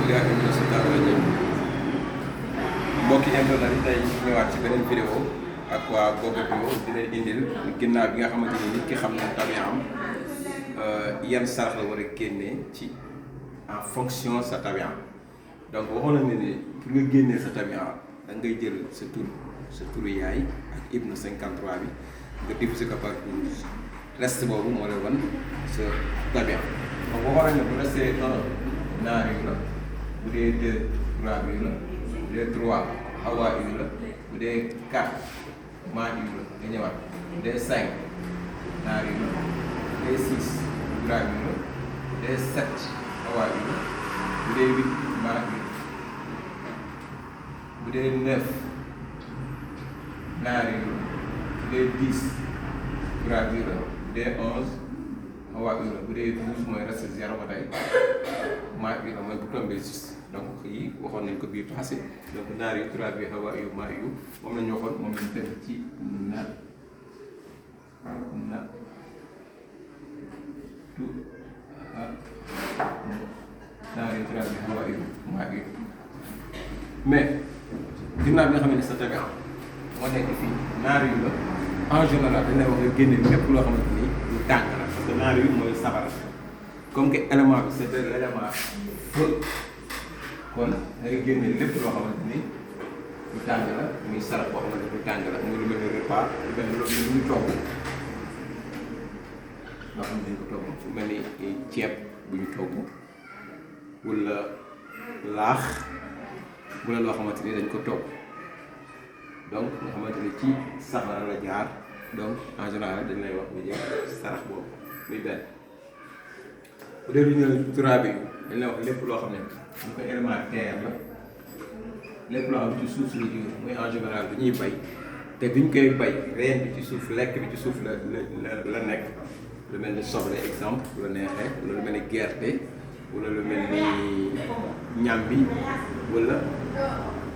billahi mina shaytaani rajiim mbokki internet yi tey ñëwaat ci beneen vidéo ak waa Gogo Bio di leen indil ginnaaw bi nga xamante ni nit ki xam na tabi'am yan sarax la war a génnee ci en fonction sa tabi'a. donc waxoon nañ ne pour nga génnee sa tabi'a da ngay jël sa turu yaay ak ibnu 53 bi nga diviser ko par 12 reste boobu moo lay wan sa tabi'a. donc waxoon nañ ne bu resté 1 naar yu la, bu dee 2 turaab yu la, bu dee 3 hawaa yu la, bu dee 4 maa yu la nga ñëwaat, bu dee 5 naar yu la, bu dee 6 turaab yu la, bu dee 7 hawaa yu la, bu dee 8 maa yu la, bu dee 9 naar yu la, bu dee 10 turaab yu la, bu dee 11 hawaa yu la, bu dee 12 mooy reste 0 ba tey maa yu la mooy bu tombé juste. donc yi waxoon nañ ko biir passé donc naar yu turaab yu hawaa yu maa yu moom la ñu waxoon moom lañ def ci naar yu turaab yu hawaa yu maa yu mais ginnaaw bi nga xam ne sa tabi'a moo nekk fii naar yu la en général dañ lay wax nga génne lépp loo xamante ni lu tàng la parce que naar yu mooy safara comme que élément bi c'est de l'élément feu kon da ngay génne lépp loo xamante ni lu tàng la muy sarax boo xamante ni lu tàng la muy lu mel ni repas lu mel ni lu ñu togg loo xam ne dañ ko togg lu mel ni ceeb bu ñu togg wala laax wala loo xamante ni dañ ko togg donc nga xamante ni ci safara la jaar donc en général dañ lay wax nga jël sarax boobu muy benn. bu dee lu ñu ne turaab yi dañ lay wax lépp loo xam ne ñu ko élément terre la lépp loo xam ne ci suuf si la jóge muy en général bi ñuy bay te biñ koy bay reen bi ci suuf lekk bi ci suuf la nekk lu mel ni soble exemple bu la neexee wala lu mel ni gerte wala lu mel ni ñambi wala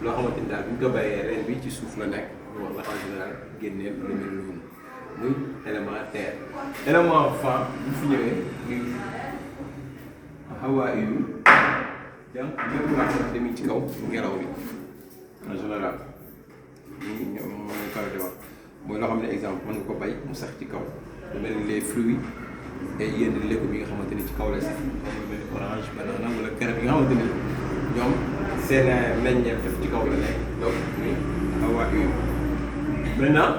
loo xamante ni daal bi ñu ko bayee reen bi ci suuf la nekk lu wax la en général génneel lu mel noonu muy élément terre. élément vent bu fi ñëwee muy hawaa yu donc lépp loo xamante ni ci kaw ngelaw li en général ñoom mooy faral di wax mooy loo xam ne exemple mën nga ko bay mu sax ci kaw lu mel ni les fruits et yenn légumes yi nga xamante ni ci kaw la sax comme lu mel ni orange banana wala garab yi nga xamante ni ñoom seen meññeef def ci kaw la nekk donc muy hawaa yu. maintenant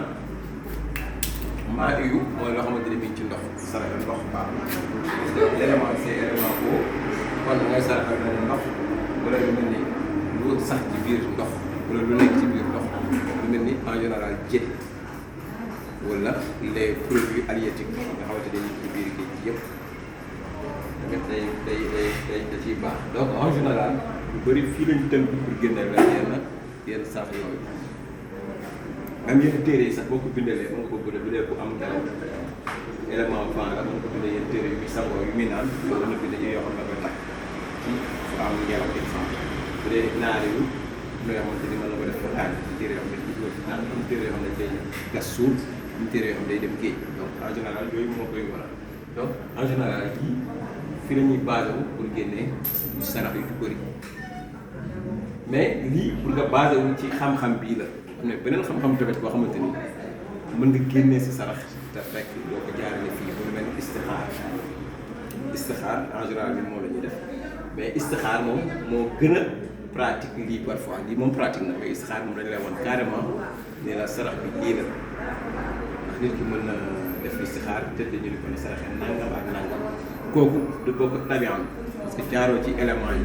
maa yu mooy loo xamante ni mi ngi ci ndox sarax ndox baax parce que l'élément c'est élément eau kon da ngay saraxal benn ndox wala lu mel ni lu sax ci biir ndox wala lu nekk ci biir ndox lu mel ni en général jën wala les produits halieutiques nga xamante ne ci biir géej gi yëpp tamit day da ciy baax donc en général lu bëri fii lañu tënk pour génne la yenn sax yooyu même yenn téere yi sax boo ko bindalee mën nga ko bind bu dee ku am dara élément vent la mën nga ko bindee yenn téere yu muy sangoo yu muy naan loolu mën na bind yoo xam ne koy takk ci fu am ngelaw exemple bu dee naar yu loo xamante ni mën na ko def ba tànn ci téere yoo xam ne ci dugal ci naan am téere yoo xam ne day gas suuf am téere yoo xam ne day dem géej donc en général yooyu moo koy waral donc en général yii fi la ñuy basé wu pour génnee ñu sarax yu ci bëri mais lii pour nga basé wu ci xam-xam bii la am na beneen xam-xam tamit boo xamante ni mën nga génnee sa sarax te fekk doo ko jaarale fii bu mel ni istixaar en général bi moom la ñuy def mais istixaar moom moo gën a pratique lii parfois lii moom pratique na mais istixaar moom dañu lay woon carrément ne la sarax bi lii la ndax nit ki mën na def istixaar tëdd ñu di ko ne saraxee nangam ak nangam kooku du bokk ak tabi'am parce que jaaroo ci élément yi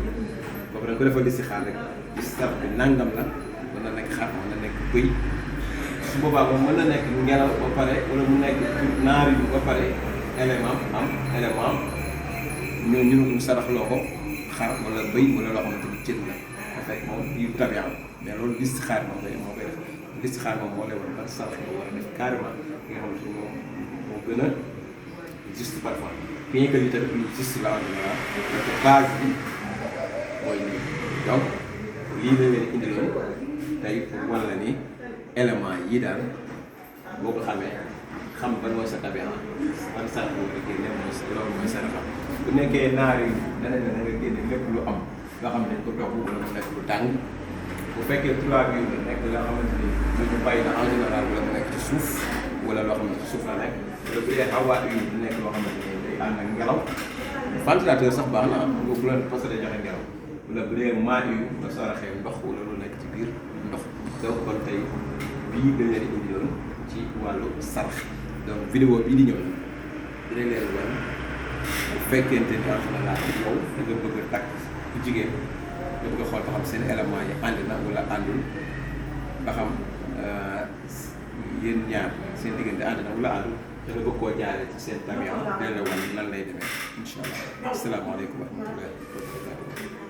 kooku da nga ko defal istixaar rek sarax bi nangam la mën na nekk xar mën na nekk bëy su boobaa moom mën na nekk ngelaw ba pare wala mu nekk naar yu ba pare élément am élément ñu saraxloo ko xar wala bëy wala loo xamante ni cën la en fait moom yu tabi'am mais loolu listixaar moo koy def listixaar moom moo lay war ban sarax nga war a def carrément nga xamante ni moom moo gën a juste parfois bien que li tamit lu juste la en général parce que base bi mooy lii donc lii la leen indiloon tey pour wan la ni élément yi daal boo ko xamee xam ban mooy sa tabi'a ban sarax boo ko génne loolu mooy saraxam bu nekkee naar yi dana ne nga génne lépp lu am nga xam ne dañ ko togg wala mu nekk lu tàng bu fekkee 3 biir la nekk nga xamante ni ñu bàyyi na en général wala mu nekk ci suuf wala loo xam ne ci suuf la nekk wala bu dee xawaat yi di nekk loo xamante ni day ànd ak ngelaw ventilateur sax baax na nga bu leen parce que day joxe ngelaw wala bu dee maa yu nga saraxee ndox wala lu nekk ci biir ndox donc kon tey bii dañ leen indi loon ci wàllu sarax donc vidéo bii di ñëw dinañ leen wan bu fekkente ni en général yow da nga bëgg a takk ku jigéen nga bëgg a xool ba xam seen élément yi ànd na wala àndul ba xam yéen ñaar seen diggante ànd na wala àndul da nga bëgg koo jaaree ci seen camion dina la wan nan lay demee incha allah asalaamaaleykum wa rahmatulah.